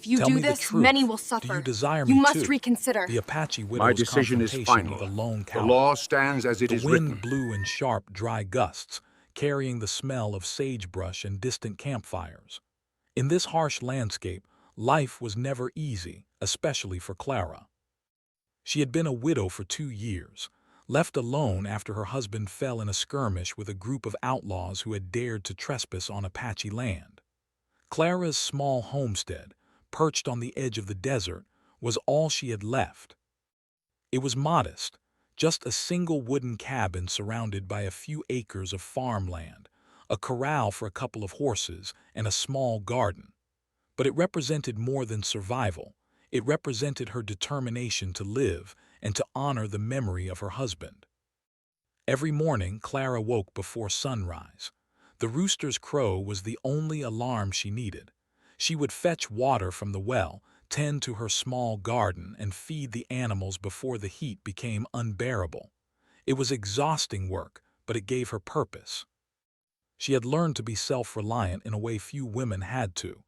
If you Tell do me the this, many truth. will Do you suffer. desire You me must too? reconsider. The Apache My widow's decision is confrontation final. with a lone The cowboy. law stands as it The is wind written. blew in sharp, dry gusts, carrying the smell of sagebrush and distant campfires. In this harsh landscape, life was never easy, especially for Clara. She had been a widow for 2 years, left alone after her husband fell in a skirmish with a group of outlaws who had dared to trespass on Apache land. Clara's small homestead, perched on the edge of the desert, was all she had left. It was modest, just a single wooden cabin surrounded by a few acres of farmland, a corral for a couple of horses, and a small garden. But it represented more than survival. It represented her determination to live and to honor the memory of her husband. Every morning, Clara woke before sunrise. The rooster's crow was the only alarm she needed. She would fetch water from the well, tend to her small garden, and feed the animals before the heat became unbearable. It was exhausting work, but it gave her purpose. She had learned to be self-reliant in a way few women had to,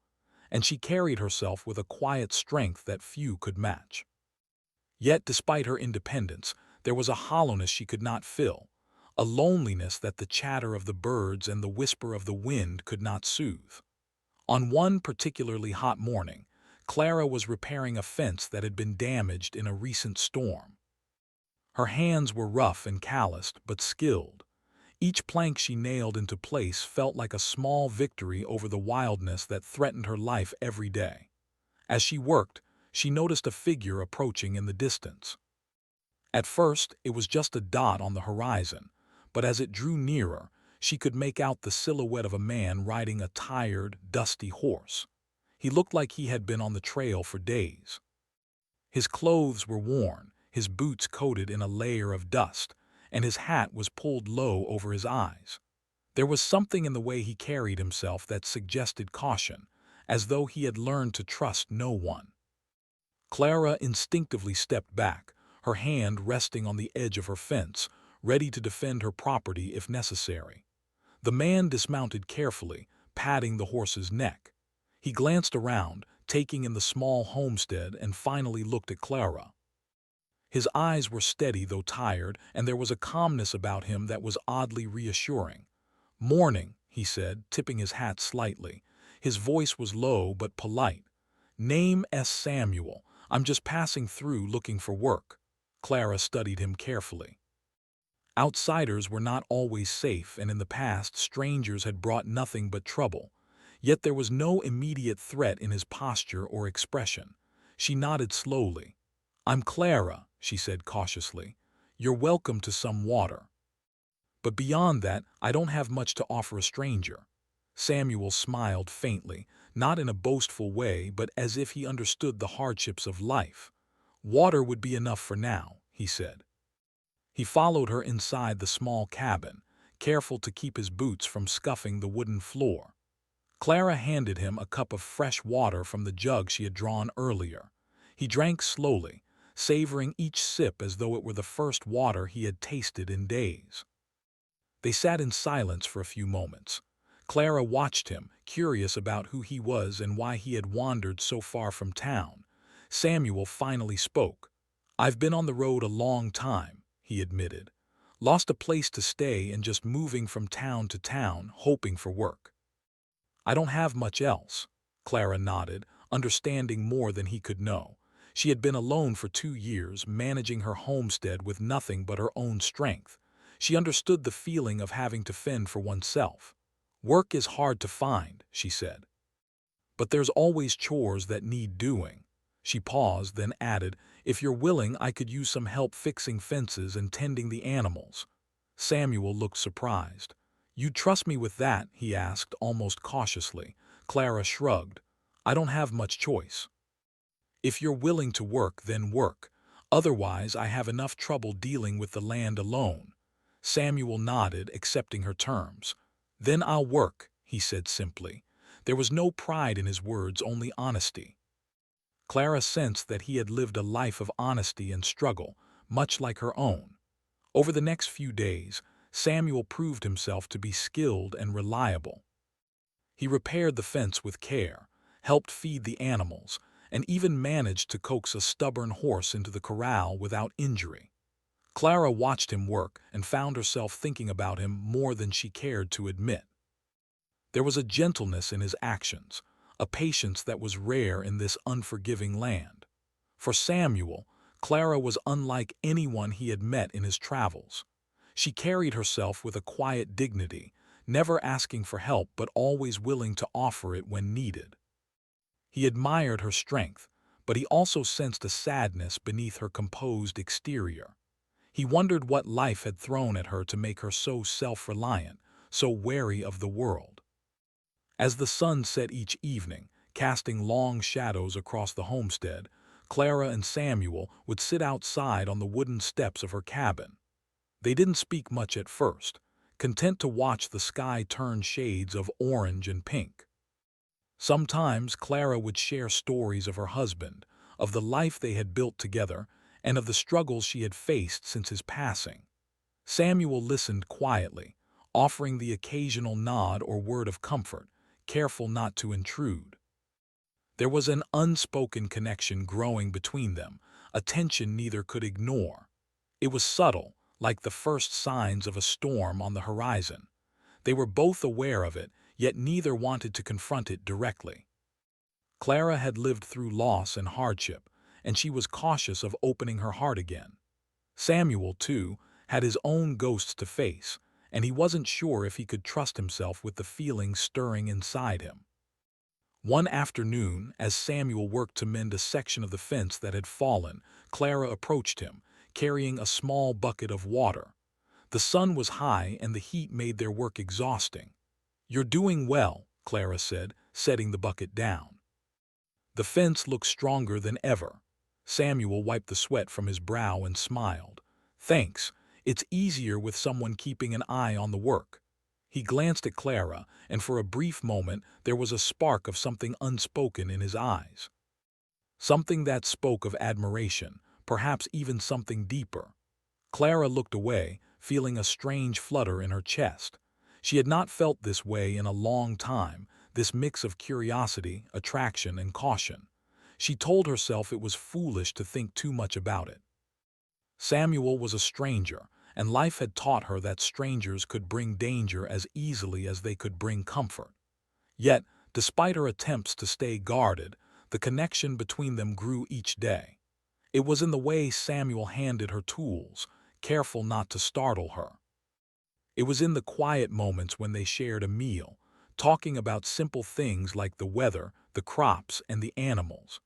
and she carried herself with a quiet strength that few could match. Yet, despite her independence, there was a hollowness she could not fill, a loneliness that the chatter of the birds and the whisper of the wind could not soothe. On one particularly hot morning, Clara was repairing a fence that had been damaged in a recent storm. Her hands were rough and calloused, but skilled. Each plank she nailed into place felt like a small victory over the wildness that threatened her life every day. As she worked, she noticed a figure approaching in the distance. At first, it was just a dot on the horizon, but as it drew nearer, she could make out the silhouette of a man riding a tired, dusty horse. He looked like he had been on the trail for days. His clothes were worn, his boots coated in a layer of dust, and his hat was pulled low over his eyes. There was something in the way he carried himself that suggested caution, as though he had learned to trust no one. Clara instinctively stepped back, her hand resting on the edge of her fence, ready to defend her property if necessary. The man dismounted carefully, patting the horse's neck. He glanced around, taking in the small homestead, and finally looked at Clara. His eyes were steady though tired, and there was a calmness about him that was oddly reassuring. "Morning," he said, tipping his hat slightly. His voice was low but polite. "Name S. Samuel. I'm just passing through looking for work." Clara studied him carefully. Outsiders were not always safe, and in the past strangers had brought nothing but trouble. Yet there was no immediate threat in his posture or expression. She nodded slowly. "I'm Clara," she said cautiously. "You're welcome to some water. But beyond that, I don't have much to offer a stranger." Samuel smiled faintly, not in a boastful way, but as if he understood the hardships of life. "Water would be enough for now," he said. He followed her inside the small cabin, careful to keep his boots from scuffing the wooden floor. Clara handed him a cup of fresh water from the jug she had drawn earlier. He drank slowly, savoring each sip as though it were the first water he had tasted in days. They sat in silence for a few moments. Clara watched him, curious about who he was and why he had wandered so far from town. Samuel finally spoke. "I've been on the road a long time," he admitted. "Lost a place to stay and just moving from town to town, hoping for work." "I don't have much else." Clara nodded, understanding more than he could know. She had been alone for 2 years, managing her homestead with nothing but her own strength. She understood the feeling of having to fend for oneself. "Work is hard to find," she said. "But there's always chores that need doing." She paused, then added, "If you're willing, I could use some help fixing fences and tending the animals." Samuel looked surprised. "You'd trust me with that?" he asked, almost cautiously. Clara shrugged. "I don't have much choice. If you're willing to work, then work. Otherwise, I have enough trouble dealing with the land alone." Samuel nodded, accepting her terms. "Then I'll work," he said simply. There was no pride in his words, only honesty. Clara sensed that he had lived a life of honesty and struggle, much like her own. Over the next few days, Samuel proved himself to be skilled and reliable. He repaired the fence with care, helped feed the animals, and even managed to coax a stubborn horse into the corral without injury. Clara watched him work and found herself thinking about him more than she cared to admit. There was a gentleness in his actions, a patience that was rare in this unforgiving land. For Samuel, Clara was unlike anyone he had met in his travels. She carried herself with a quiet dignity, never asking for help but always willing to offer it when needed. He admired her strength, but he also sensed a sadness beneath her composed exterior. He wondered what life had thrown at her to make her so self-reliant, so wary of the world. As the sun set each evening, casting long shadows across the homestead, Clara and Samuel would sit outside on the wooden steps of her cabin. They didn't speak much at first, content to watch the sky turn shades of orange and pink. Sometimes Clara would share stories of her husband, of the life they had built together, and of the struggles she had faced since his passing. Samuel listened quietly, offering the occasional nod or word of comfort, careful not to intrude. There was an unspoken connection growing between them, a tension neither could ignore. It was subtle, like the first signs of a storm on the horizon. They were both aware of it, yet neither wanted to confront it directly. Clara had lived through loss and hardship, and she was cautious of opening her heart again. Samuel, too, had his own ghosts to face, and he wasn't sure if he could trust himself with the feelings stirring inside him. One afternoon, as Samuel worked to mend a section of the fence that had fallen, Clara approached him, carrying a small bucket of water. The sun was high and the heat made their work exhausting. "You're doing well," Clara said, setting the bucket down. The fence looked stronger than ever. Samuel wiped the sweat from his brow and smiled. "Thanks. It's easier with someone keeping an eye on the work." He glanced at Clara, and for a brief moment there was a spark of something unspoken in his eyes. Something that spoke of admiration, perhaps even something deeper. Clara looked away, feeling a strange flutter in her chest. She had not felt this way in a long time, this mix of curiosity, attraction, and caution. She told herself it was foolish to think too much about it. Samuel was a stranger, and life had taught her that strangers could bring danger as easily as they could bring comfort. Yet, despite her attempts to stay guarded, the connection between them grew each day. It was in the way Samuel handed her tools, careful not to startle her. It was in the quiet moments when they shared a meal, talking about simple things like the weather, the crops, and the animals.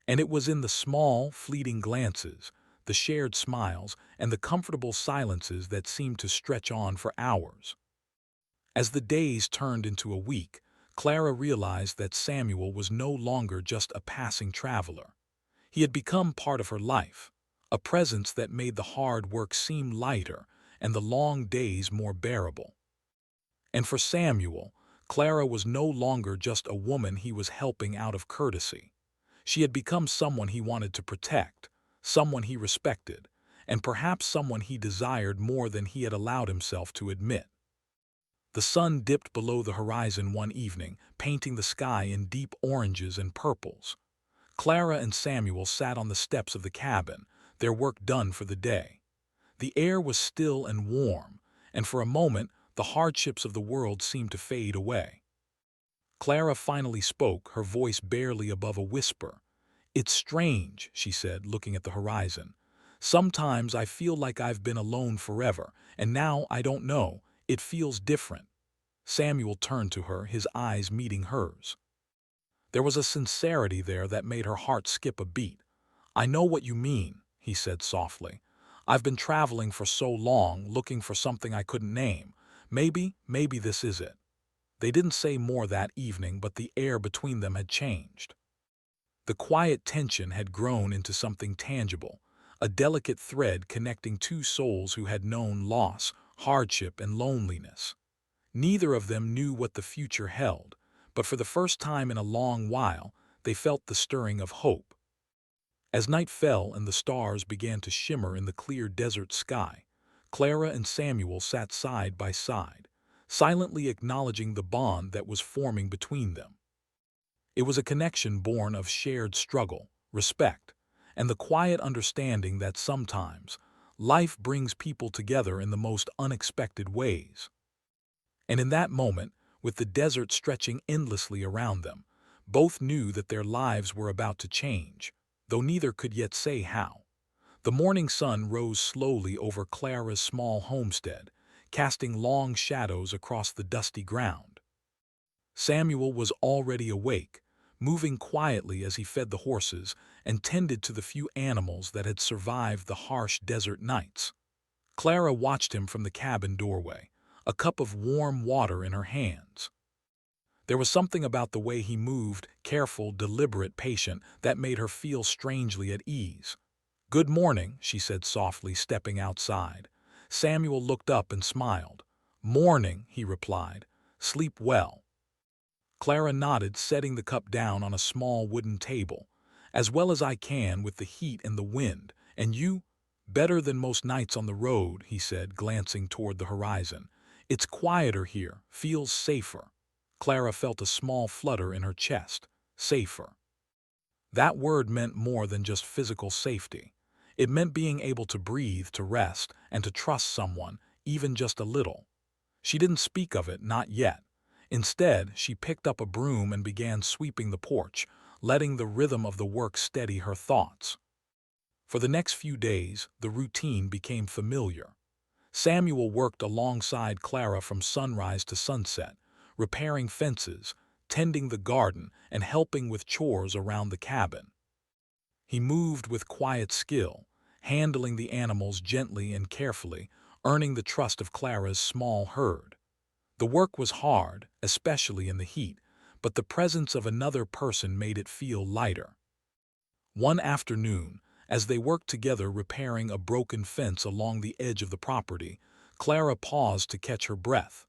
And it was in the small, fleeting glances, the shared smiles, and the comfortable silences that seemed to stretch on for hours. As the days turned into a week, Clara realized that Samuel was no longer just a passing traveler. He had become part of her life, a presence that made the hard work seem lighter and the long days more bearable. And for Samuel, Clara was no longer just a woman he was helping out of courtesy. She had become someone he wanted to protect, someone he respected, and perhaps someone he desired more than he had allowed himself to admit. The sun dipped below the horizon one evening, painting the sky in deep oranges and purples. Clara and Samuel sat on the steps of the cabin, their work done for the day. The air was still and warm, and for a moment the hardships of the world seemed to fade away. Clara finally spoke, her voice barely above a whisper. "It's strange," she said, looking at the horizon. "Sometimes I feel like I've been alone forever, and now I don't know. It feels different." Samuel turned to her, his eyes meeting hers. There was a sincerity there that made her heart skip a beat. "I know what you mean," he said softly. "I've been traveling for so long, looking for something I couldn't name. Maybe this is it." They didn't say more that evening, but the air between them had changed. The quiet tension had grown into something tangible, a delicate thread connecting two souls who had known loss, hardship, and loneliness. Neither of them knew what the future held, but for the first time in a long while, they felt the stirring of hope. As night fell and the stars began to shimmer in the clear desert sky, Clara and Samuel sat side by side, silently acknowledging the bond that was forming between them. It was a connection born of shared struggle, respect, and the quiet understanding that sometimes life brings people together in the most unexpected ways. And in that moment, with the desert stretching endlessly around them, both knew that their lives were about to change, though neither could yet say how. The morning sun rose slowly over Clara's small homestead, casting long shadows across the dusty ground. Samuel was already awake, moving quietly as he fed the horses and tended to the few animals that had survived the harsh desert nights. Clara watched him from the cabin doorway, a cup of warm water in her hands. There was something about the way he moved, careful, deliberate, patient, that made her feel strangely at ease. "Good morning," she said softly, stepping outside. Samuel looked up and smiled. "Morning," he replied. "Sleep well." Clara nodded, setting the cup down on a small wooden table. "As well as I can with the heat and the wind. And you?" "Better than most nights on the road," he said, glancing toward the horizon. "It's quieter here, feels safer." Clara felt a small flutter in her chest. Safer. That word meant more than just physical safety. It meant being able to breathe, to rest, and to trust someone, even just a little. She didn't speak of it, not yet. Instead, she picked up a broom and began sweeping the porch, letting the rhythm of the work steady her thoughts. For the next few days, the routine became familiar. Samuel worked alongside Clara from sunrise to sunset, repairing fences, tending the garden, and helping with chores around the cabin. He moved with quiet skill, handling the animals gently and carefully, earning the trust of Clara's small herd. The work was hard, especially in the heat, but the presence of another person made it feel lighter. One afternoon, as they worked together repairing a broken fence along the edge of the property, Clara paused to catch her breath.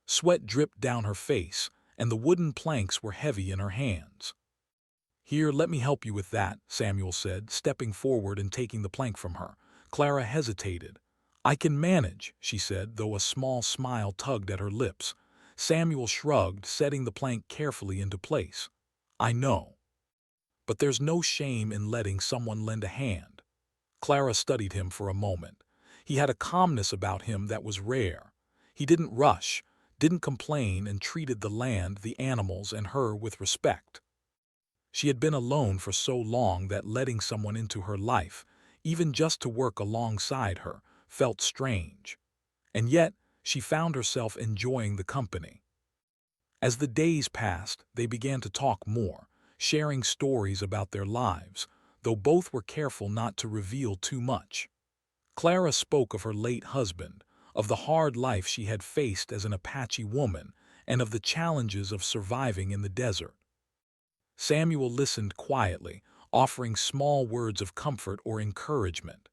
Sweat dripped down her face, and the wooden planks were heavy in her hands. "Here, let me help you with that," Samuel said, stepping forward and taking the plank from her. Clara hesitated. "I can manage," she said, though a small smile tugged at her lips. Samuel shrugged, setting the plank carefully into place. "I know. But there's no shame in letting someone lend a hand." Clara studied him for a moment. He had a calmness about him that was rare. He didn't rush, didn't complain, and treated the land, the animals, and her with respect. She had been alone for so long that letting someone into her life, even just to work alongside her, felt strange. And yet, she found herself enjoying the company. As the days passed, they began to talk more, sharing stories about their lives, though both were careful not to reveal too much. Clara spoke of her late husband, of the hard life she had faced as an Apache woman, and of the challenges of surviving in the desert. Samuel listened quietly, offering small words of comfort or encouragement.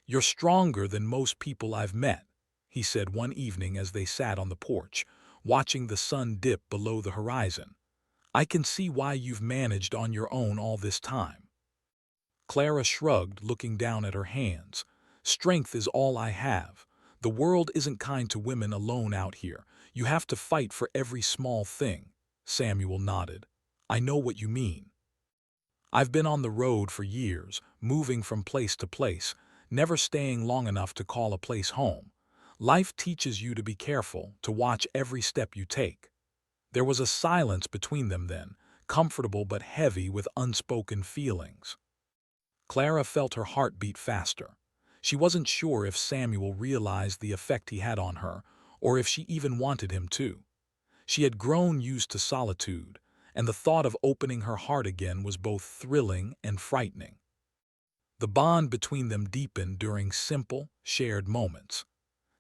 "You're stronger than most people I've met," he said one evening as they sat on the porch, watching the sun dip below the horizon. "I can see why you've managed on your own all this time." Clara shrugged, looking down at her hands. "Strength is all I have. The world isn't kind to women alone out here. You have to fight for every small thing." Samuel nodded. "I know what you mean. I've been on the road for years, moving from place to place, never staying long enough to call a place home. Life teaches you to be careful, to watch every step you take." There was a silence between them then, comfortable but heavy with unspoken feelings. Clara felt her heart beat faster. She wasn't sure if Samuel realized the effect he had on her, or if she even wanted him to. She had grown used to solitude, and the thought of opening her heart again was both thrilling and frightening. The bond between them deepened during simple, shared moments.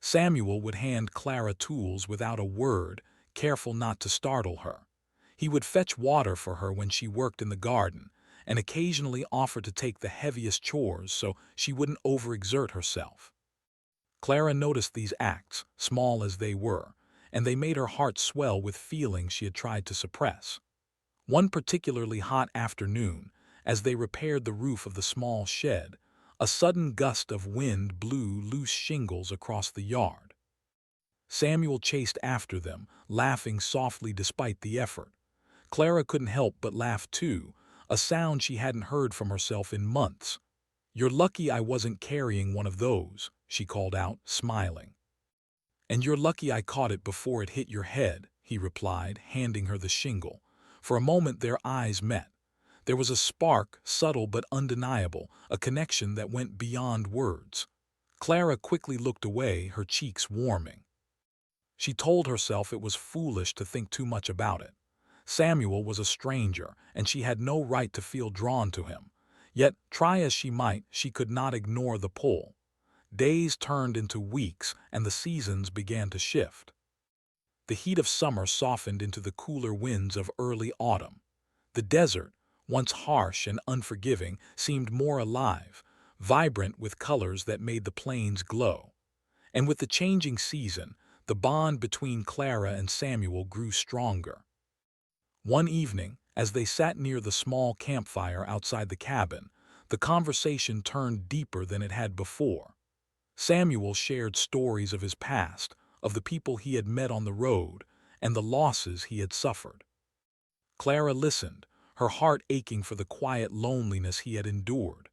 Samuel would hand Clara tools without a word, careful not to startle her. He would fetch water for her when she worked in the garden, and occasionally offer to take the heaviest chores so she wouldn't overexert herself. Clara noticed these acts, small as they were, and they made her heart swell with feelings she had tried to suppress. One particularly hot afternoon, as they repaired the roof of the small shed, a sudden gust of wind blew loose shingles across the yard. Samuel chased after them, laughing softly despite the effort. Clara couldn't help but laugh too, a sound she hadn't heard from herself in months. "You're lucky I wasn't carrying one of those," she called out, smiling. "And you're lucky I caught it before it hit your head," he replied, handing her the shingle. For a moment their eyes met. There was a spark, subtle but undeniable, a connection that went beyond words. Clara quickly looked away, her cheeks warming. She told herself it was foolish to think too much about it. Samuel was a stranger, and she had no right to feel drawn to him. Yet, try as she might, she could not ignore the pull. Days turned into weeks, and the seasons began to shift. The heat of summer softened into the cooler winds of early autumn. The desert, once harsh and unforgiving, seemed more alive, vibrant with colors that made the plains glow. And with the changing season, the bond between Clara and Samuel grew stronger. One evening, as they sat near the small campfire outside the cabin, the conversation turned deeper than it had before. Samuel shared stories of his past, of the people he had met on the road, and the losses he had suffered. Clara listened, her heart aching for the quiet loneliness he had endured.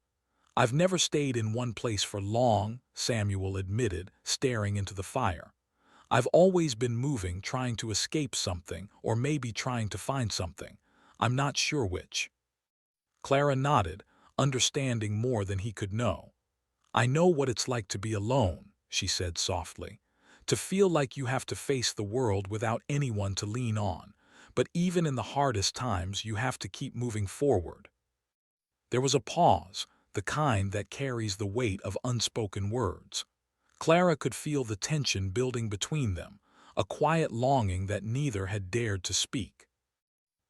"I've never stayed in one place for long," Samuel admitted, staring into the fire. "I've always been moving, trying to escape something, or maybe trying to find something. I'm not sure which." Clara nodded, understanding more than he could know. "I know what it's like to be alone," she said softly. "To feel like you have to face the world without anyone to lean on. But even in the hardest times, you have to keep moving forward." There was a pause, the kind that carries the weight of unspoken words. Clara could feel the tension building between them, a quiet longing that neither had dared to speak.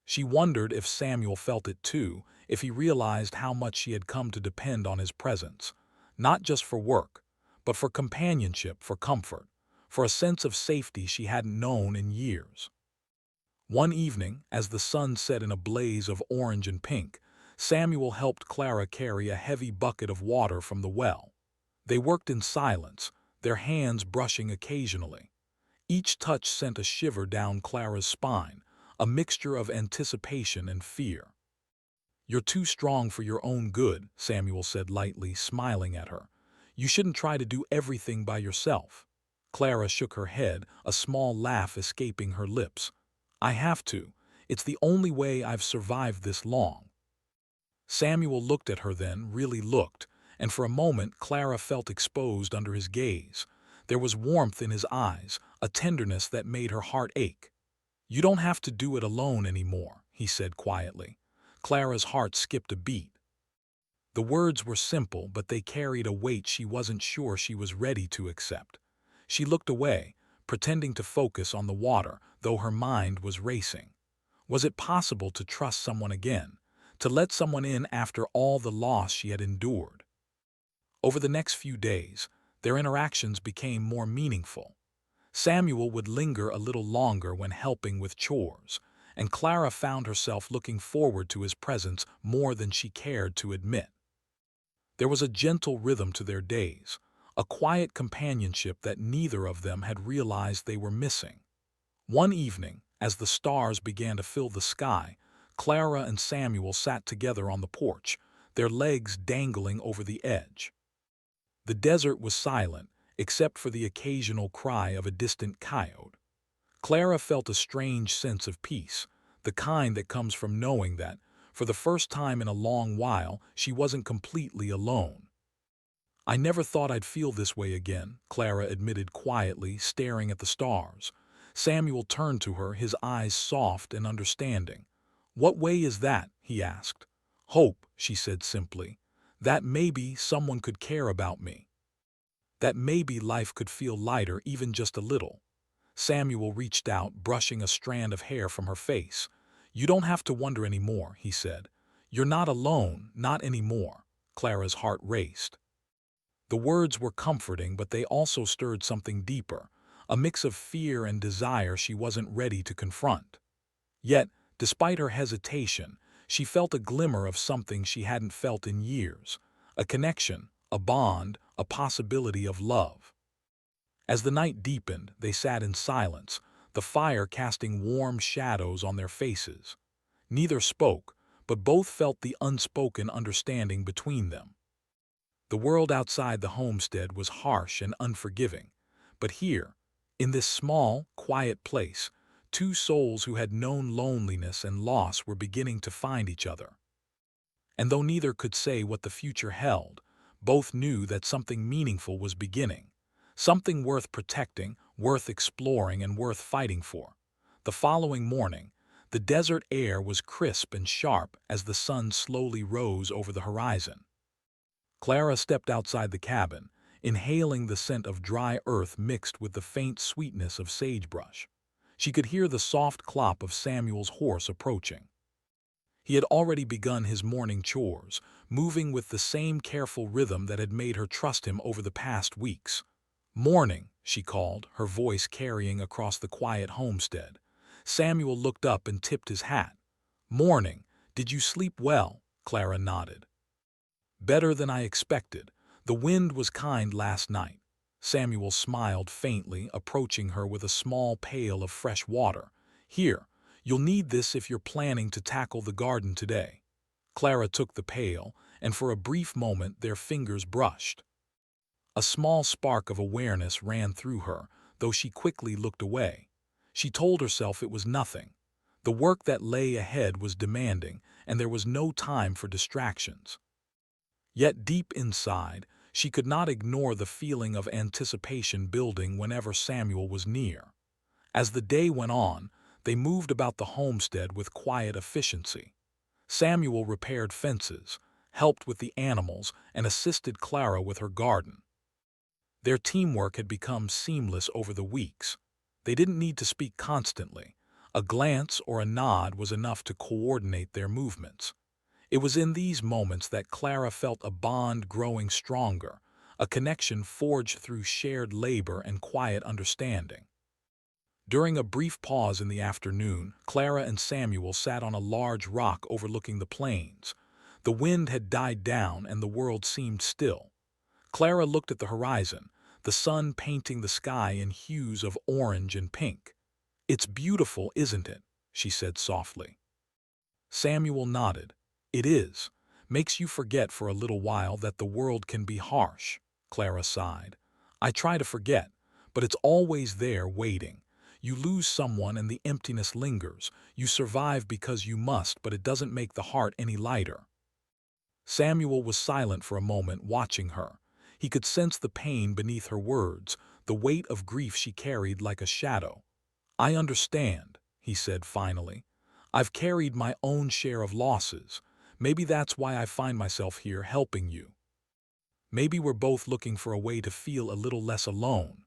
She wondered if Samuel felt it too, if he realized how much she had come to depend on his presence, not just for work, but for companionship, for comfort, for a sense of safety she hadn't known in years. One evening, as the sun set in a blaze of orange and pink, Samuel helped Clara carry a heavy bucket of water from the well. They worked in silence, their hands brushing occasionally. Each touch sent a shiver down Clara's spine, a mixture of anticipation and fear. "You're too strong for your own good," Samuel said lightly, smiling at her. "You shouldn't try to do everything by yourself." Clara shook her head, a small laugh escaping her lips. "I have to. It's the only way I've survived this long." Samuel looked at her then, really looked, and for a moment Clara felt exposed under his gaze. There was warmth in his eyes, a tenderness that made her heart ache. "You don't have to do it alone anymore," he said quietly. Clara's heart skipped a beat. The words were simple, but they carried a weight she wasn't sure she was ready to accept. She looked away, pretending to focus on the water, though her mind was racing. Was it possible to trust someone again, to let someone in after all the loss she had endured? Over the next few days, their interactions became more meaningful. Samuel would linger a little longer when helping with chores, and Clara found herself looking forward to his presence more than she cared to admit. There was a gentle rhythm to their days, a quiet companionship that neither of them had realized they were missing. One evening, as the stars began to fill the sky, Clara and Samuel sat together on the porch, their legs dangling over the edge. The desert was silent, except for the occasional cry of a distant coyote. Clara felt a strange sense of peace, the kind that comes from knowing that, for the first time in a long while, she wasn't completely alone. "I never thought I'd feel this way again," Clara admitted quietly, staring at the stars. Samuel turned to her, his eyes soft and understanding. "What way is that?" he asked. "Hope," she said simply. "That maybe someone could care about me. That maybe life could feel lighter, even just a little." Samuel reached out, brushing a strand of hair from her face. "You don't have to wonder anymore," he said. "You're not alone, not anymore." Clara's heart raced. The words were comforting, but they also stirred something deeper, a mix of fear and desire she wasn't ready to confront. Yet, despite her hesitation, she felt a glimmer of something she hadn't felt in years, a connection, a bond, a possibility of love. As the night deepened, they sat in silence, the fire casting warm shadows on their faces. Neither spoke, but both felt the unspoken understanding between them. The world outside the homestead was harsh and unforgiving, but here, in this small, quiet place, two souls who had known loneliness and loss were beginning to find each other. And though neither could say what the future held, both knew that something meaningful was beginning, something worth protecting, worth exploring, and worth fighting for. The following morning, the desert air was crisp and sharp as the sun slowly rose over the horizon. Clara stepped outside the cabin, inhaling the scent of dry earth mixed with the faint sweetness of sagebrush. She could hear the soft clop of Samuel's horse approaching. He had already begun his morning chores, moving with the same careful rhythm that had made her trust him over the past weeks. "Morning," she called, her voice carrying across the quiet homestead. Samuel looked up and tipped his hat. "Morning. Did you sleep well?" Clara nodded. "Better than I expected. The wind was kind last night." Samuel smiled faintly, approaching her with a small pail of fresh water. "Here, you'll need this if you're planning to tackle the garden today." Clara took the pail, and for a brief moment their fingers brushed. A small spark of awareness ran through her, though she quickly looked away. She told herself it was nothing. The work that lay ahead was demanding, and there was no time for distractions. Yet deep inside, she could not ignore the feeling of anticipation building whenever Samuel was near. As the day went on, they moved about the homestead with quiet efficiency. Samuel repaired fences, helped with the animals, and assisted Clara with her garden. Their teamwork had become seamless over the weeks. They didn't need to speak constantly. A glance or a nod was enough to coordinate their movements. It was in these moments that Clara felt a bond growing stronger, a connection forged through shared labor and quiet understanding. During a brief pause in the afternoon, Clara and Samuel sat on a large rock overlooking the plains. The wind had died down and the world seemed still. Clara looked at the horizon, the sun painting the sky in hues of orange and pink. "It's beautiful, isn't it?" she said softly. Samuel nodded. "It is. Makes you forget for a little while that the world can be harsh." Clara sighed. "I try to forget, but it's always there waiting. You lose someone and the emptiness lingers. You survive because you must, but it doesn't make the heart any lighter." Samuel was silent for a moment, watching her. He could sense the pain beneath her words, the weight of grief she carried like a shadow. "I understand," he said finally. "I've carried my own share of losses. Maybe that's why I find myself here helping you. Maybe we're both looking for a way to feel a little less alone."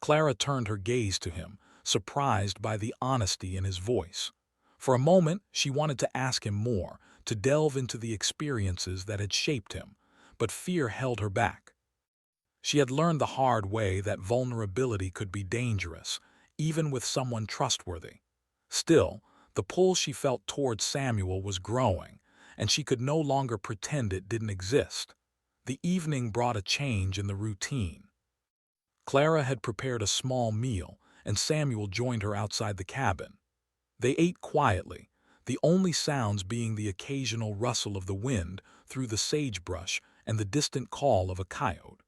Clara turned her gaze to him, surprised by the honesty in his voice. For a moment, she wanted to ask him more, to delve into the experiences that had shaped him, but fear held her back. She had learned the hard way that vulnerability could be dangerous, even with someone trustworthy. Still, the pull she felt towards Samuel was growing, and she could no longer pretend it didn't exist. The evening brought a change in the routine. Clara had prepared a small meal, and Samuel joined her outside the cabin. They ate quietly, the only sounds being the occasional rustle of the wind through the sagebrush and the distant call of a coyote.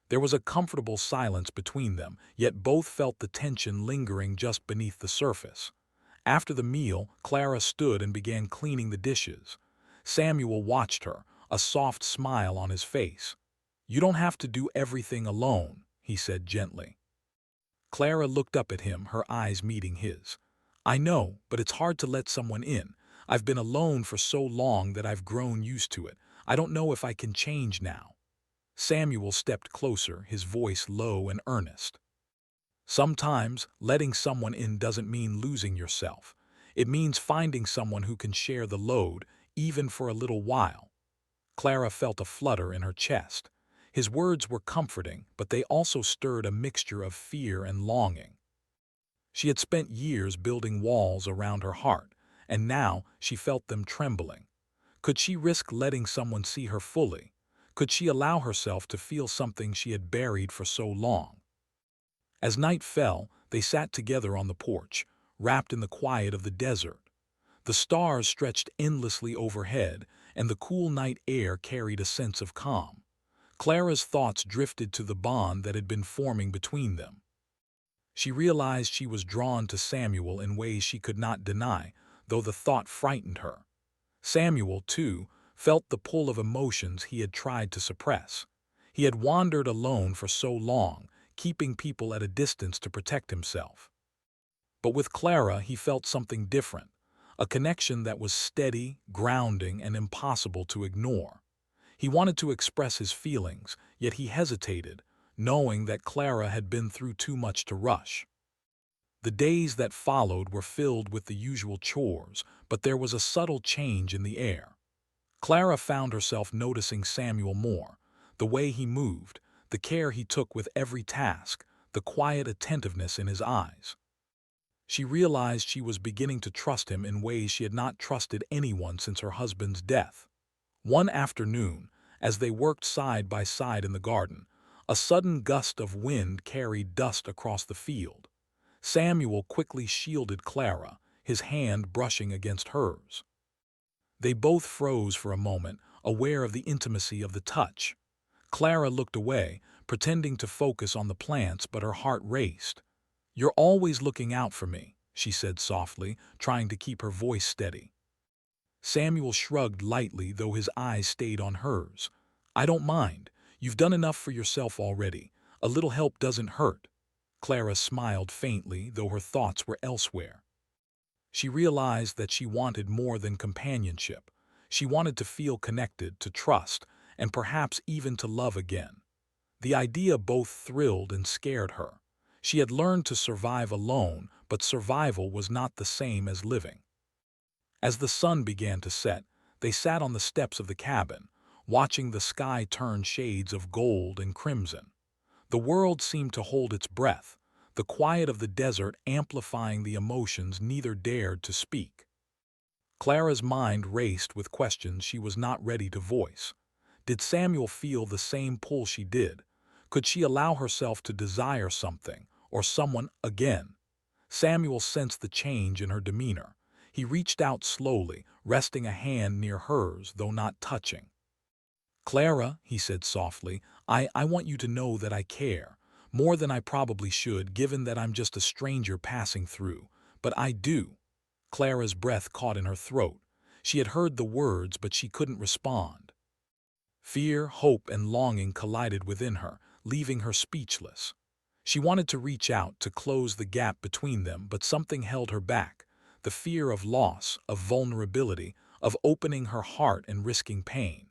There was a comfortable silence between them, yet both felt the tension lingering just beneath the surface. After the meal, Clara stood and began cleaning the dishes. Samuel watched her, a soft smile on his face. "You don't have to do everything alone," he said gently. Clara looked up at him, her eyes meeting his. "I know, but it's hard to let someone in. I've been alone for so long that I've grown used to it. I don't know if I can change now." Samuel stepped closer, his voice low and earnest. "Sometimes, letting someone in doesn't mean losing yourself. It means finding someone who can share the load, even for a little while." Clara felt a flutter in her chest. His words were comforting, but they also stirred a mixture of fear and longing. She had spent years building walls around her heart, and now she felt them trembling. Could she risk letting someone see her fully? Could she allow herself to feel something she had buried for so long? As night fell, they sat together on the porch, wrapped in the quiet of the desert. The stars stretched endlessly overhead, and the cool night air carried a sense of calm. Clara's thoughts drifted to the bond that had been forming between them. She realized she was drawn to Samuel in ways she could not deny, though the thought frightened her. Samuel, too, felt the pull of emotions he had tried to suppress. He had wandered alone for so long, keeping people at a distance to protect himself. But with Clara, he felt something different, a connection that was steady, grounding, and impossible to ignore. He wanted to express his feelings, yet he hesitated, knowing that Clara had been through too much to rush. The days that followed were filled with the usual chores, but there was a subtle change in the air. Clara found herself noticing Samuel more, the way he moved, the care he took with every task, the quiet attentiveness in his eyes. She realized she was beginning to trust him in ways she had not trusted anyone since her husband's death. One afternoon, as they worked side by side in the garden, a sudden gust of wind carried dust across the field. Samuel quickly shielded Clara, his hand brushing against hers. They both froze for a moment, aware of the intimacy of the touch. Clara looked away, pretending to focus on the plants, but her heart raced. "You're always looking out for me," she said softly, trying to keep her voice steady. Samuel shrugged lightly, though his eyes stayed on hers. "I don't mind. You've done enough for yourself already. A little help doesn't hurt." Clara smiled faintly, though her thoughts were elsewhere. She realized that she wanted more than companionship. She wanted to feel connected, to trust, and perhaps even to love again. The idea both thrilled and scared her. She had learned to survive alone, but survival was not the same as living. As the sun began to set, they sat on the steps of the cabin, watching the sky turn shades of gold and crimson. The world seemed to hold its breath, the quiet of the desert amplifying the emotions neither dared to speak. Clara's mind raced with questions she was not ready to voice. Did Samuel feel the same pull she did? Could she allow herself to desire something, or someone again? Samuel sensed the change in her demeanor. He reached out slowly, resting a hand near hers, though not touching. "Clara," he said softly, I want you to know that I care. More than I probably should, given that I'm just a stranger passing through. But I do." Clara's breath caught in her throat. She had heard the words, but she couldn't respond. Fear, hope, and longing collided within her, leaving her speechless. She wanted to reach out, to close the gap between them, but something held her back. The fear of loss, of vulnerability, of opening her heart and risking pain.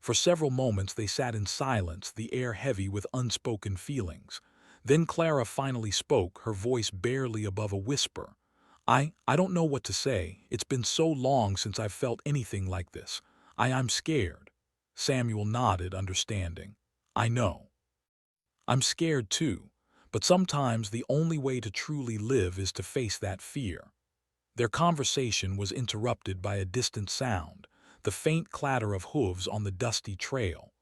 For several moments they sat in silence, the air heavy with unspoken feelings. Then Clara finally spoke, her voice barely above a whisper. I don't know what to say. It's been so long since I've felt anything like this. I'm scared." Samuel nodded, understanding. "I know. I'm scared too, but sometimes the only way to truly live is to face that fear." Their conversation was interrupted by a distant sound, the faint clatter of hooves on the dusty trail.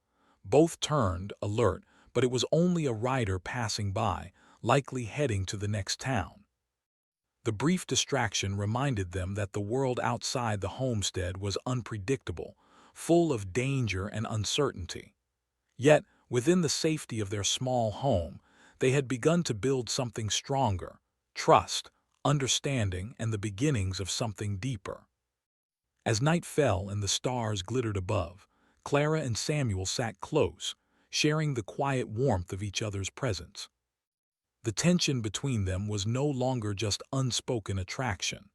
Both turned, alert, but it was only a rider passing by, likely heading to the next town. The brief distraction reminded them that the world outside the homestead was unpredictable, full of danger and uncertainty. Yet, within the safety of their small home, they had begun to build something stronger: trust, understanding, and the beginnings of something deeper. As night fell and the stars glittered above, Clara and Samuel sat close, sharing the quiet warmth of each other's presence. The tension between them was no longer just unspoken attraction.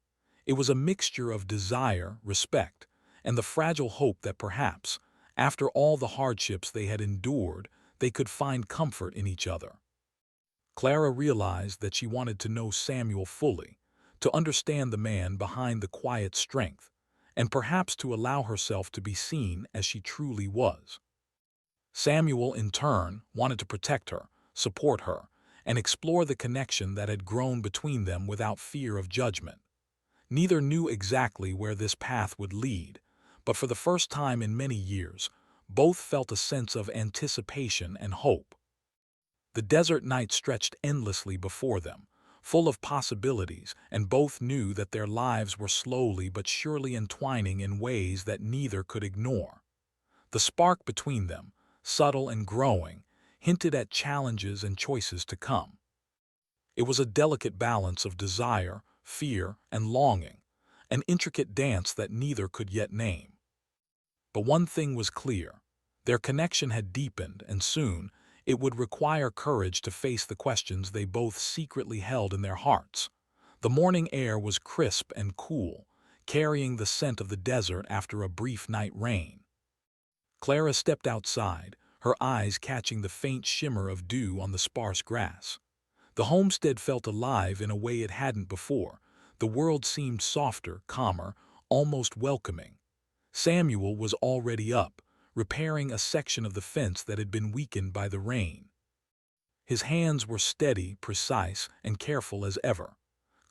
It was a mixture of desire, respect, and the fragile hope that perhaps, after all the hardships they had endured, they could find comfort in each other. Clara realized that she wanted to know Samuel fully, to understand the man behind the quiet strength, and perhaps to allow herself to be seen as she truly was. Samuel, in turn, wanted to protect her, support her, and explore the connection that had grown between them without fear of judgment. Neither knew exactly where this path would lead, but for the first time in many years, both felt a sense of anticipation and hope. The desert night stretched endlessly before them, full of possibilities, and both knew that their lives were slowly but surely entwining in ways that neither could ignore. The spark between them, subtle and growing, hinted at challenges and choices to come. It was a delicate balance of desire, fear, and longing, an intricate dance that neither could yet name. But one thing was clear. Their connection had deepened, and soon it would require courage to face the questions they both secretly held in their hearts. The morning air was crisp and cool, carrying the scent of the desert after a brief night rain. Clara stepped outside, her eyes catching the faint shimmer of dew on the sparse grass. The homestead felt alive in a way it hadn't before. The world seemed softer, calmer, almost welcoming. Samuel was already up, repairing a section of the fence that had been weakened by the rain. His hands were steady, precise, and careful as ever.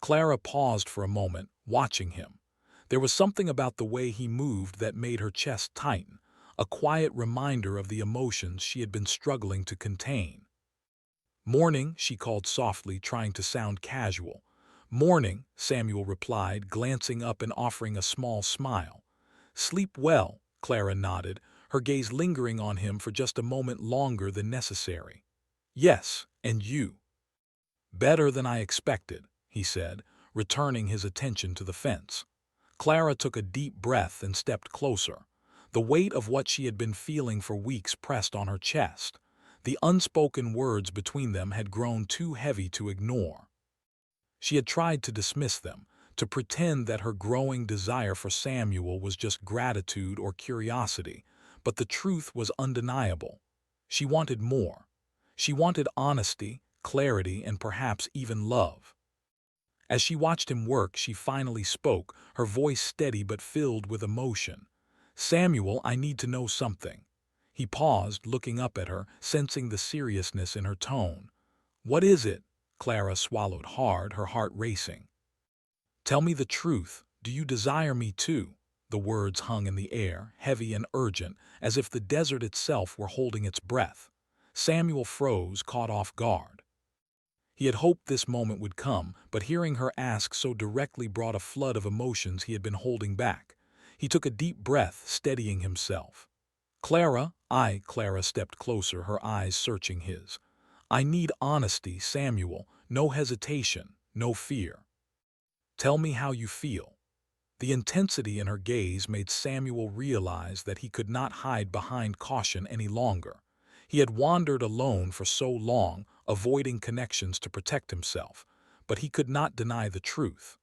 Clara paused for a moment, watching him. There was something about the way he moved that made her chest tighten, a quiet reminder of the emotions she had been struggling to contain. "Morning," she called softly, trying to sound casual. "Morning," Samuel replied, glancing up and offering a small smile. "Sleep well," Clara nodded, her gaze lingering on him for just a moment longer than necessary. "Yes, and you?" "Better than I expected," he said, returning his attention to the fence. Clara took a deep breath and stepped closer. The weight of what she had been feeling for weeks pressed on her chest. The unspoken words between them had grown too heavy to ignore. She had tried to dismiss them, to pretend that her growing desire for Samuel was just gratitude or curiosity, but the truth was undeniable. She wanted more. She wanted honesty, clarity, and perhaps even love. As she watched him work, she finally spoke, her voice steady but filled with emotion. "Samuel, I need to know something." He paused, looking up at her, sensing the seriousness in her tone. "What is it?" Clara swallowed hard, her heart racing. "Tell me the truth. Do you desire me too?" The words hung in the air, heavy and urgent, as if the desert itself were holding its breath. Samuel froze, caught off guard. He had hoped this moment would come, but hearing her ask so directly brought a flood of emotions he had been holding back. He took a deep breath, steadying himself. Clara stepped closer, her eyes searching his. "I need honesty, Samuel, no hesitation, no fear. Tell me how you feel." The intensity in her gaze made Samuel realize that he could not hide behind caution any longer. He had wandered alone for so long, avoiding connections to protect himself, but he could not deny the truth.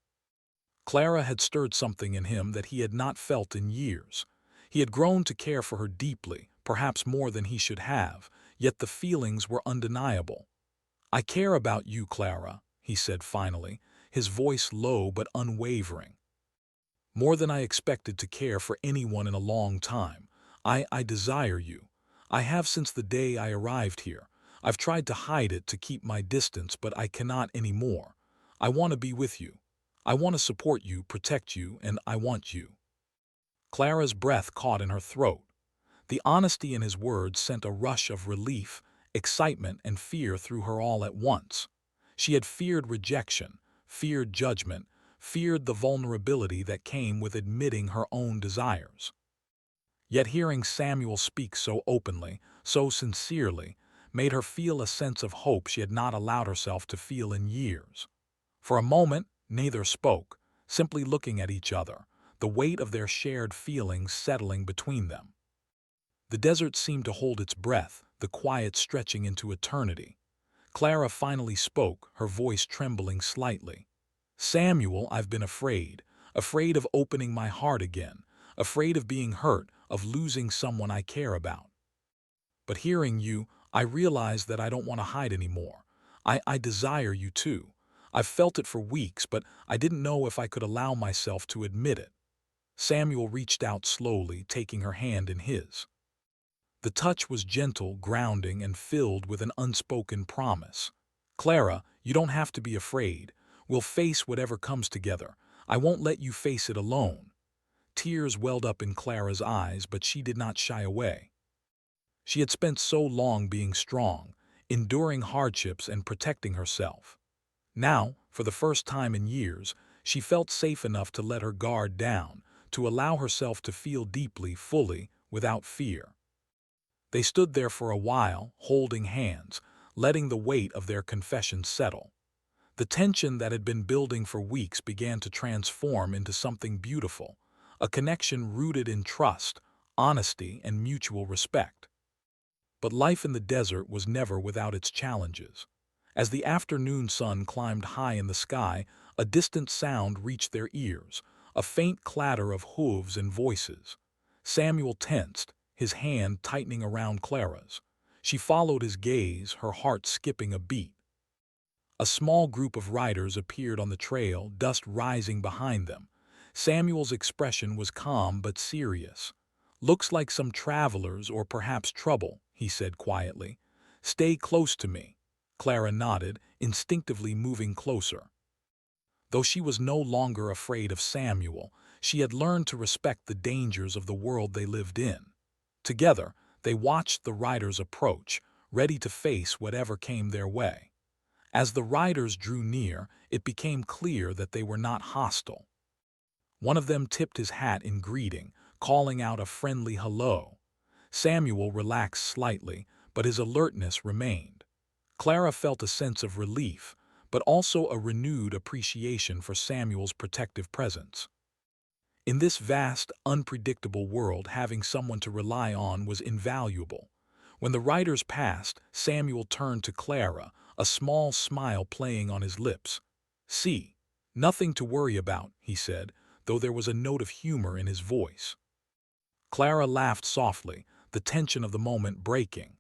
Clara had stirred something in him that he had not felt in years. He had grown to care for her deeply, perhaps more than he should have, yet the feelings were undeniable. "I care about you, Clara," he said finally, his voice low but unwavering. "More than I expected to care for anyone in a long time. I desire you. I have since the day I arrived here. I've tried to hide it, to keep my distance, but I cannot anymore. I want to be with you. I want to support you, protect you, and I want you." Clara's breath caught in her throat. The honesty in his words sent a rush of relief, excitement, and fear through her all at once. She had feared rejection, feared judgment, feared the vulnerability that came with admitting her own desires. Yet hearing Samuel speak so openly, so sincerely, made her feel a sense of hope she had not allowed herself to feel in years. For a moment, neither spoke, simply looking at each other, the weight of their shared feelings settling between them. The desert seemed to hold its breath, the quiet stretching into eternity. Clara finally spoke, her voice trembling slightly. "Samuel, I've been afraid of opening my heart again, afraid of being hurt, of losing someone I care about. But hearing you, I realize that I don't want to hide anymore. I desire you too. I've felt it for weeks, but I didn't know if I could allow myself to admit it." Samuel reached out slowly, taking her hand in his. The touch was gentle, grounding, and filled with an unspoken promise. "Clara, you don't have to be afraid. We'll face whatever comes together. I won't let you face it alone." Tears welled up in Clara's eyes, but she did not shy away. She had spent so long being strong, enduring hardships and protecting herself. Now, For the first time in years, she felt safe enough to let her guard down, to allow herself to feel deeply, fully, without fear. They stood there for a while, holding hands, letting the weight of their confession settle. The tension that had been building for weeks began to transform into something beautiful, a connection rooted in trust, honesty, and mutual respect. But life in the desert was never without its challenges. As the afternoon sun climbed high in the sky, a distant sound reached their ears, a faint clatter of hooves and voices. Samuel tensed, his hand tightening around Clara's. She followed his gaze, her heart skipping a beat. A small group of riders appeared on the trail, dust rising behind them. Samuel's expression was calm but serious. "Looks like some travelers or perhaps trouble," he said quietly. "Stay close to me." Clara nodded, instinctively moving closer. Though she was no longer afraid of Samuel, she had learned to respect the dangers of the world they lived in. Together, they watched the riders approach, ready to face whatever came their way. As the riders drew near, it became clear that they were not hostile. One of them tipped his hat in greeting, calling out a friendly hello. Samuel relaxed slightly, but his alertness remained. Clara felt a sense of relief, but also a renewed appreciation for Samuel's protective presence. In this vast, unpredictable world, having someone to rely on was invaluable. When the riders passed, Samuel turned to Clara, a small smile playing on his lips. "See, nothing to worry about," he said, though there was a note of humor in his voice. Clara laughed softly, the tension of the moment breaking.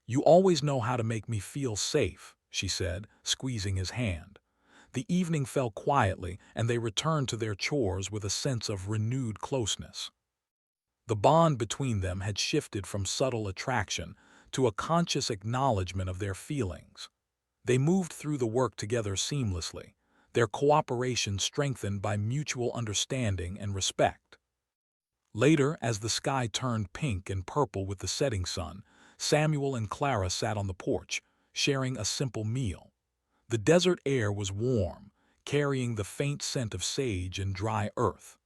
"You always know how to make me feel safe," she said, squeezing his hand. The evening fell quietly, and they returned to their chores with a sense of renewed closeness. The bond between them had shifted from subtle attraction to a conscious acknowledgement of their feelings. They moved through the work together seamlessly, their cooperation strengthened by mutual understanding and respect. Later, as the sky turned pink and purple with the setting sun, Samuel and Clara sat on the porch, sharing a simple meal. The desert air was warm, carrying the faint scent of sage and dry earth.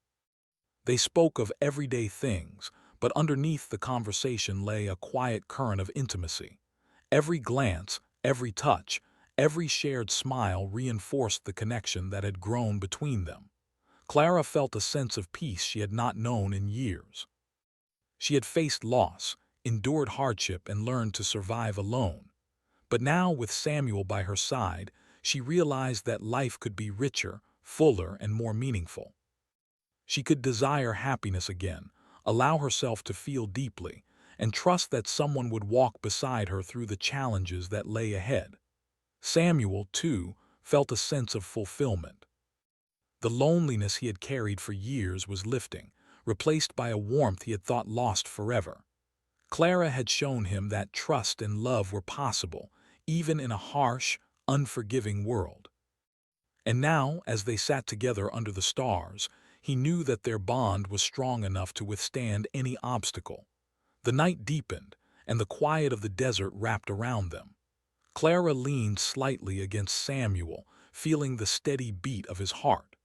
They spoke of everyday things, but underneath the conversation lay a quiet current of intimacy. Every glance, every touch, every shared smile reinforced the connection that had grown between them. Clara felt a sense of peace she had not known in years. She had faced loss, endured hardship, and learned to survive alone. But now, with Samuel by her side, she realized that life could be richer, fuller, and more meaningful. She could desire happiness again, allow herself to feel deeply, and trust that someone would walk beside her through the challenges that lay ahead. Samuel, too, felt a sense of fulfillment. The loneliness he had carried for years was lifting, replaced by a warmth he had thought lost forever. Clara had shown him that trust and love were possible, even in a harsh, unforgiving world. And now, as they sat together under the stars, he knew that their bond was strong enough to withstand any obstacle. The night deepened, and the quiet of the desert wrapped around them. Clara leaned slightly against Samuel, feeling the steady beat of his heart.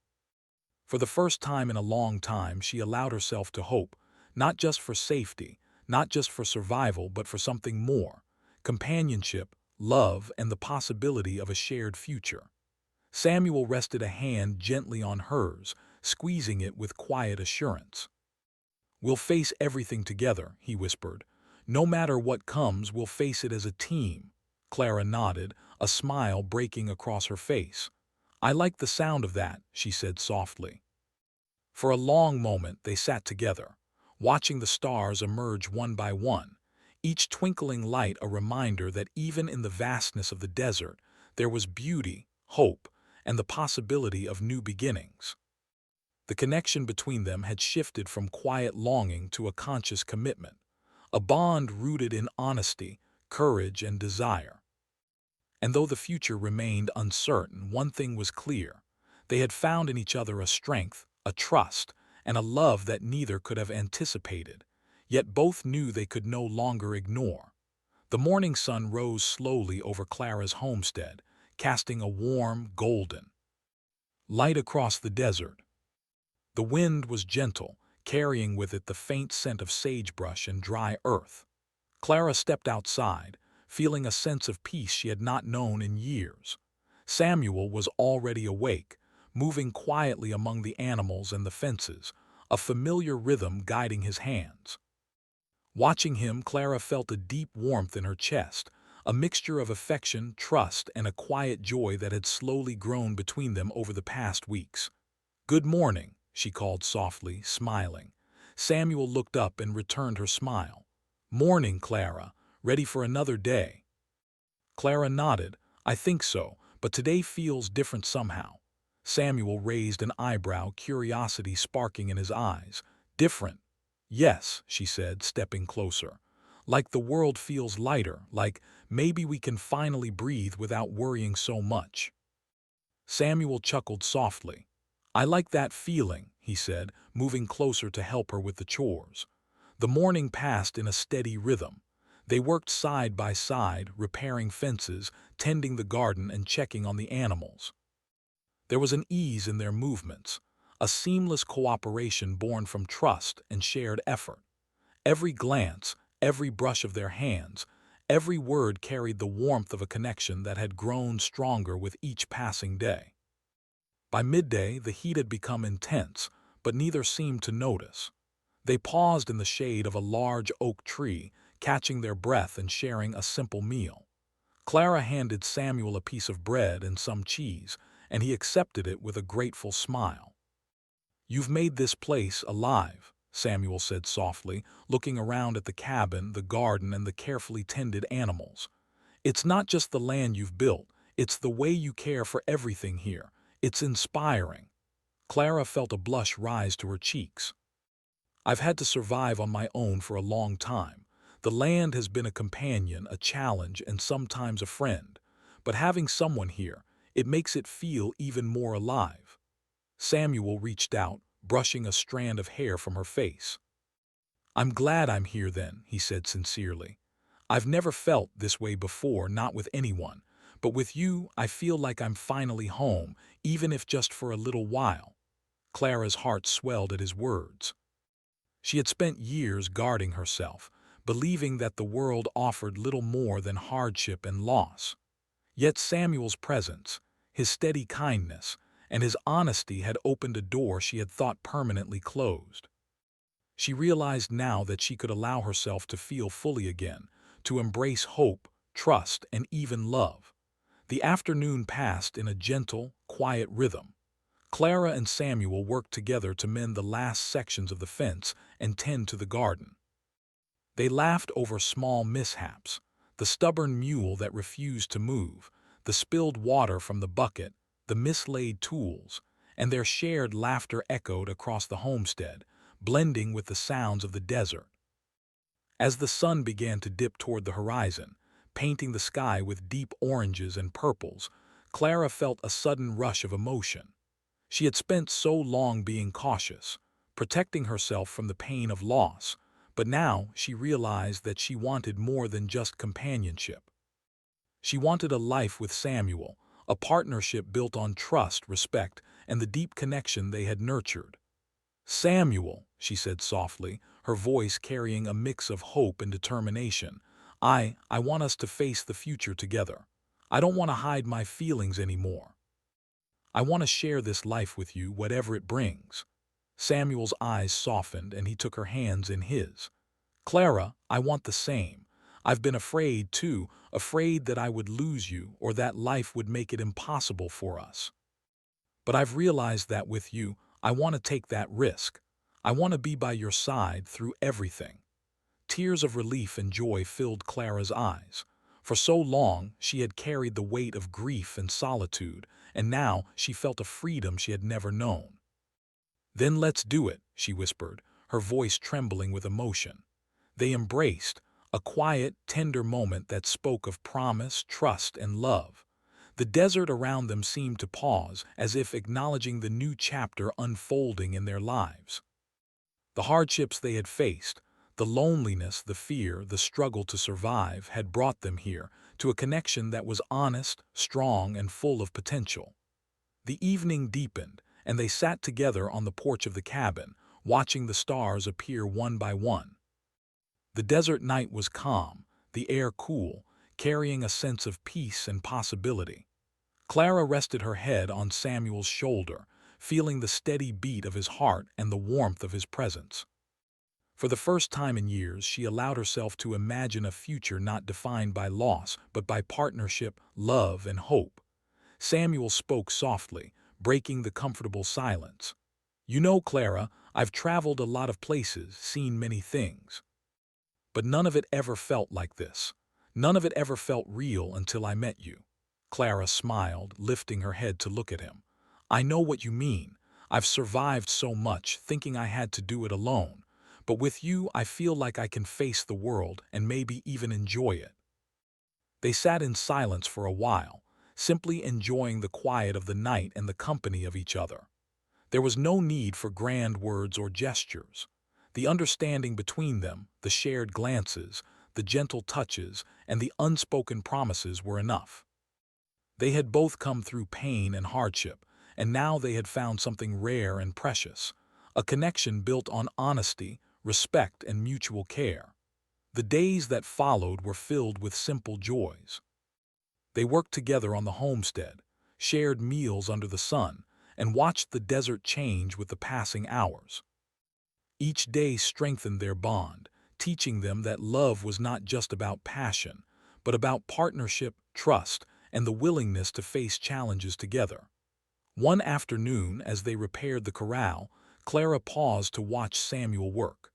For the first time in a long time, she allowed herself to hope, not just for safety, not just for survival, but for something more: companionship, love, and the possibility of a shared future. Samuel rested a hand gently on hers, squeezing it with quiet assurance. "We'll face everything together," he whispered. "No matter what comes, we'll face it as a team." Clara nodded, a smile breaking across her face. "I like the sound of that," she said softly. For a long moment they sat together, watching the stars emerge one by one, each twinkling light a reminder that even in the vastness of the desert, there was beauty, hope, and the possibility of new beginnings. The connection between them had shifted from quiet longing to a conscious commitment, a bond rooted in honesty, courage, and desire. And though the future remained uncertain, one thing was clear: they had found in each other a strength, a trust, and a love that neither could have anticipated, yet both knew they could no longer ignore. The morning sun rose slowly over Clara's homestead, casting a warm, golden Light across the desert. The wind was gentle, carrying with it the faint scent of sagebrush and dry earth. Clara stepped outside, feeling a sense of peace she had not known in years. Samuel was already awake, moving quietly among the animals and the fences, a familiar rhythm guiding his hands. Watching him, Clara felt a deep warmth in her chest, a mixture of affection, trust, and a quiet joy that had slowly grown between them over the past weeks. "Good morning," she called softly, smiling. Samuel looked up and returned her smile. "Morning, Clara. Ready for another day?" Clara nodded. "I think so, but today feels different somehow." Samuel raised an eyebrow, curiosity sparking in his eyes. "Different?" "Yes," she said, stepping closer. "Like the world feels lighter, like maybe we can finally breathe without worrying so much." Samuel chuckled softly. "I like that feeling," he said, moving closer to help her with the chores. The morning passed in a steady rhythm. They worked side by side, repairing fences, tending the garden, and checking on the animals. There was an ease in their movements, a seamless cooperation born from trust and shared effort. Every glance, every brush of their hands, every word carried the warmth of a connection that had grown stronger with each passing day. By midday, the heat had become intense, but neither seemed to notice. They paused in the shade of a large oak tree, catching their breath and sharing a simple meal. Clara handed Samuel a piece of bread and some cheese, and he accepted it with a grateful smile. "You've made this place alive," Samuel said softly, looking around at the cabin, the garden, and the carefully tended animals. "It's not just the land you've built, it's the way you care for everything here. It's inspiring." Clara felt a blush rise to her cheeks. "I've had to survive on my own for a long time. The land has been a companion, a challenge, and sometimes a friend. But having someone here, it makes it feel even more alive." Samuel reached out, brushing a strand of hair from her face. "I'm glad I'm here then," he said sincerely. "I've never felt this way before, not with anyone. But with you, I feel like I'm finally home, even if just for a little while." Clara's heart swelled at his words. She had spent years guarding herself, believing that the world offered little more than hardship and loss. Yet Samuel's presence, his steady kindness, and his honesty had opened a door she had thought permanently closed. She realized now that she could allow herself to feel fully again, to embrace hope, trust, and even love. The afternoon passed in a gentle, quiet rhythm. Clara and Samuel worked together to mend the last sections of the fence and tend to the garden. They laughed over small mishaps, the stubborn mule that refused to move, the spilled water from the bucket, the mislaid tools, and their shared laughter echoed across the homestead, blending with the sounds of the desert. As the sun began to dip toward the horizon, painting the sky with deep oranges and purples, Clara felt a sudden rush of emotion. She had spent so long being cautious, protecting herself from the pain of loss, but now she realized that she wanted more than just companionship. She wanted a life with Samuel, a partnership built on trust, respect, and the deep connection they had nurtured. "Samuel," she said softly, her voice carrying a mix of hope and determination, I want us to face the future together. I don't want to hide my feelings anymore. I want to share this life with you, whatever it brings." Samuel's eyes softened and he took her hands in his. "Clara, I want the same. I've been afraid, too, afraid that I would lose you or that life would make it impossible for us. But I've realized that with you, I want to take that risk. I want to be by your side through everything." Tears of relief and joy filled Clara's eyes. For so long, she had carried the weight of grief and solitude, and now she felt a freedom she had never known. "Then let's do it," she whispered, her voice trembling with emotion. They embraced, a quiet, tender moment that spoke of promise, trust, and love. The desert around them seemed to pause, as if acknowledging the new chapter unfolding in their lives. The hardships they had faced, the loneliness, the fear, the struggle to survive had brought them here, to a connection that was honest, strong, and full of potential. The evening deepened, and they sat together on the porch of the cabin, watching the stars appear one by one. The desert night was calm, the air cool, carrying a sense of peace and possibility. Clara rested her head on Samuel's shoulder, feeling the steady beat of his heart and the warmth of his presence. For the first time in years, she allowed herself to imagine a future not defined by loss, but by partnership, love, and hope. Samuel spoke softly, breaking the comfortable silence. "You know, Clara, I've traveled a lot of places, seen many things. But none of it ever felt like this. None of it ever felt real until I met you." Clara smiled, lifting her head to look at him. "I know what you mean. I've survived so much, thinking I had to do it alone. But with you, I feel like I can face the world and maybe even enjoy it." They sat in silence for a while, simply enjoying the quiet of the night and the company of each other. There was no need for grand words or gestures. The understanding between them, the shared glances, the gentle touches, and the unspoken promises were enough. They had both come through pain and hardship, and now they had found something rare and precious, a connection built on honesty, respect, and mutual care. The days that followed were filled with simple joys. They worked together on the homestead, shared meals under the sun, and watched the desert change with the passing hours. Each day strengthened their bond, teaching them that love was not just about passion, but about partnership, trust, and the willingness to face challenges together. One afternoon, as they repaired the corral, Clara paused to watch Samuel work.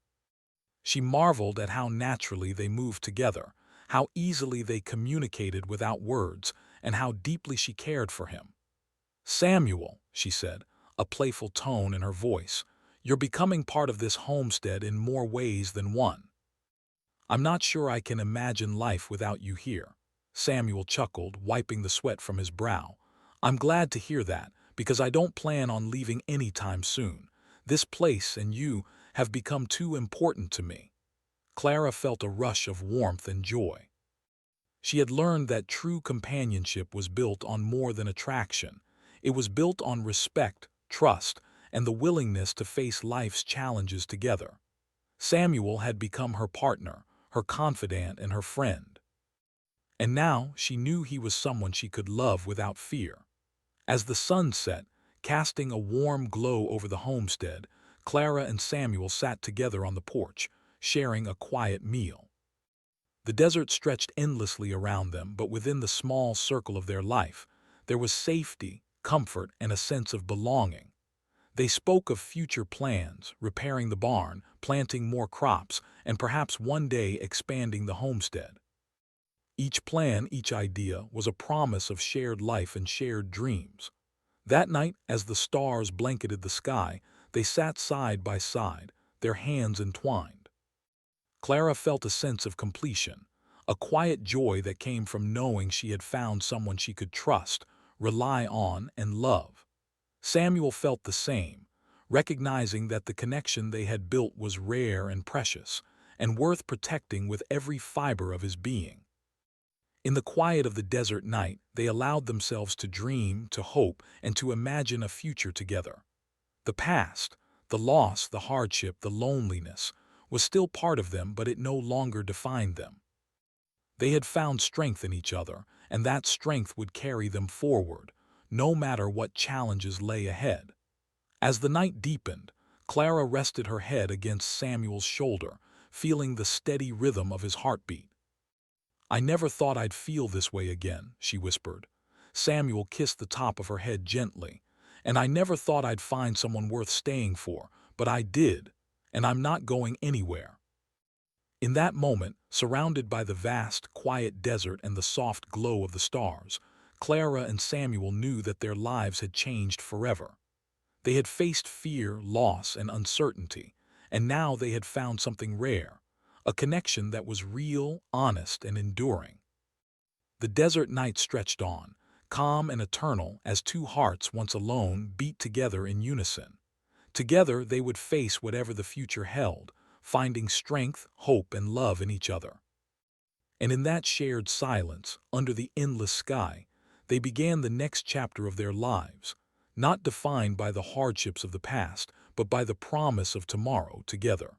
She marveled at how naturally they moved together, how easily they communicated without words, and how deeply she cared for him. "Samuel," she said, a playful tone in her voice, "you're becoming part of this homestead in more ways than one. I'm not sure I can imagine life without you here." Samuel chuckled, wiping the sweat from his brow. "I'm glad to hear that, because I don't plan on leaving anytime soon. This place and you have become too important to me." Clara felt a rush of warmth and joy. She had learned that true companionship was built on more than attraction. It was built on respect, trust, and the willingness to face life's challenges together. Samuel had become her partner, her confidant, and her friend. And now she knew he was someone she could love without fear. As the sun set, casting a warm glow over the homestead, Clara and Samuel sat together on the porch, sharing a quiet meal. The desert stretched endlessly around them, but within the small circle of their life, there was safety, comfort, and a sense of belonging. They spoke of future plans, repairing the barn, planting more crops, and perhaps one day expanding the homestead. Each plan, each idea, was a promise of shared life and shared dreams. That night, as the stars blanketed the sky, they sat side by side, their hands entwined. Clara felt a sense of completion, a quiet joy that came from knowing she had found someone she could trust, rely on, and love. Samuel felt the same, recognizing that the connection they had built was rare and precious, and worth protecting with every fiber of his being. In the quiet of the desert night, they allowed themselves to dream, to hope, and to imagine a future together. The past, the loss, the hardship, the loneliness, was still part of them, but it no longer defined them. They had found strength in each other, and that strength would carry them forward, no matter what challenges lay ahead. As the night deepened, Clara rested her head against Samuel's shoulder, feeling the steady rhythm of his heartbeat. "I never thought I'd feel this way again," she whispered. Samuel kissed the top of her head gently. "And I never thought I'd find someone worth staying for, but I did, and I'm not going anywhere." In that moment, surrounded by the vast, quiet desert and the soft glow of the stars, Clara and Samuel knew that their lives had changed forever. They had faced fear, loss, and uncertainty, and now they had found something rare, a connection that was real, honest, and enduring. The desert night stretched on, calm and eternal, as two hearts once alone beat together in unison. Together they would face whatever the future held, finding strength, hope, and love in each other. And in that shared silence, under the endless sky, they began the next chapter of their lives, not defined by the hardships of the past, but by the promise of tomorrow together.